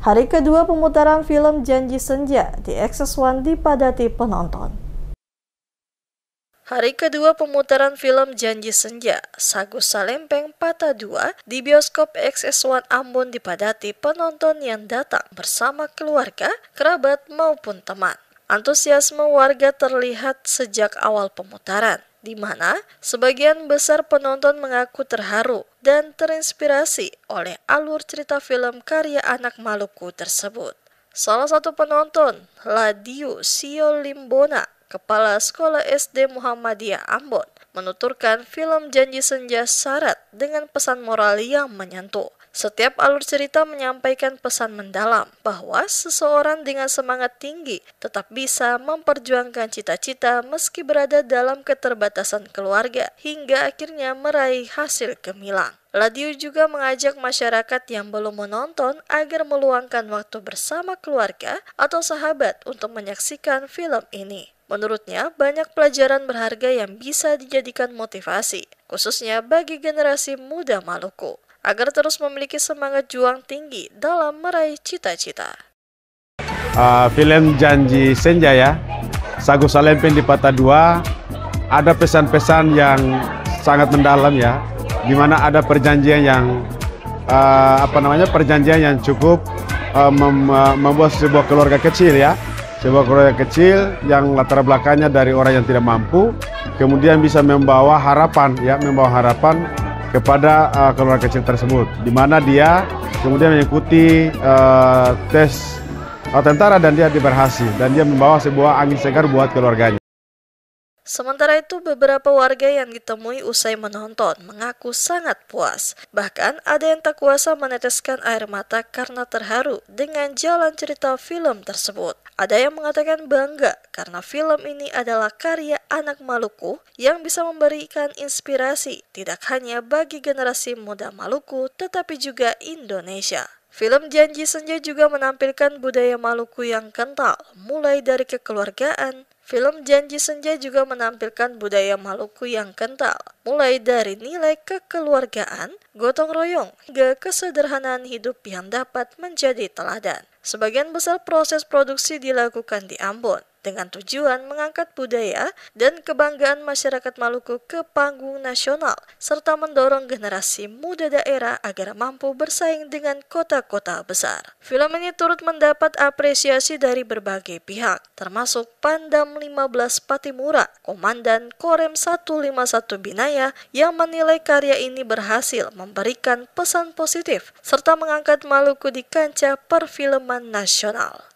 Hari kedua pemutaran film Janji Senja di Access One dipadati penonton. Hari kedua pemutaran film Janji Senja, Sagu Salempeng Patah 2 di bioskop Access One Ambon dipadati penonton yang datang bersama keluarga, kerabat maupun teman. Antusiasme warga terlihat sejak awal pemutaran, di mana sebagian besar penonton mengaku terharu dan terinspirasi oleh alur cerita film karya anak Maluku tersebut. Salah satu penonton, Ladiu Sio Limbona, Kepala Sekolah SD Muhammadiyah Ambon, menuturkan film Janji Senja syarat dengan pesan moral yang menyentuh. Setiap alur cerita menyampaikan pesan mendalam bahwa seseorang dengan semangat tinggi tetap bisa memperjuangkan cita-cita meski berada dalam keterbatasan keluarga hingga akhirnya meraih hasil gemilang. Ladiu juga mengajak masyarakat yang belum menonton agar meluangkan waktu bersama keluarga atau sahabat untuk menyaksikan film ini. Menurutnya, banyak pelajaran berharga yang bisa dijadikan motivasi, khususnya bagi generasi muda Maluku, agar terus memiliki semangat juang tinggi dalam meraih cita-cita. Film Janji Senja ya, Sagu Salempeng di Patah 2, ada pesan-pesan yang sangat mendalam ya, di mana ada perjanjian yang perjanjian yang cukup membuat sebuah keluarga kecil ya. Sebuah keluarga kecil yang latar belakangnya dari orang yang tidak mampu, kemudian bisa membawa harapan kepada keluarga kecil tersebut, di mana dia kemudian mengikuti tes tentara dan dia berhasil, dan dia membawa sebuah angin segar buat keluarganya. Sementara itu, beberapa warga yang ditemui usai menonton mengaku sangat puas. Bahkan ada yang tak kuasa meneteskan air mata karena terharu dengan jalan cerita film tersebut. Ada yang mengatakan bangga karena film ini adalah karya anak Maluku yang bisa memberikan inspirasi tidak hanya bagi generasi muda Maluku tetapi juga Indonesia. Film Janji Senja juga menampilkan budaya Maluku yang kental, mulai dari kekeluargaan. Film Janji Senja juga menampilkan budaya Maluku yang kental, mulai dari nilai kekeluargaan, gotong royong, hingga kesederhanaan hidup yang dapat menjadi teladan. Sebagian besar proses produksi dilakukan di Ambon, dengan tujuan mengangkat budaya dan kebanggaan masyarakat Maluku ke panggung nasional, serta mendorong generasi muda daerah agar mampu bersaing dengan kota-kota besar. Film ini turut mendapat apresiasi dari berbagai pihak, termasuk Pandam 15 Patimura, Komandan Korem 151 Binaya, yang menilai karya ini berhasil memberikan pesan positif, serta mengangkat Maluku di kancah perfilman nasional.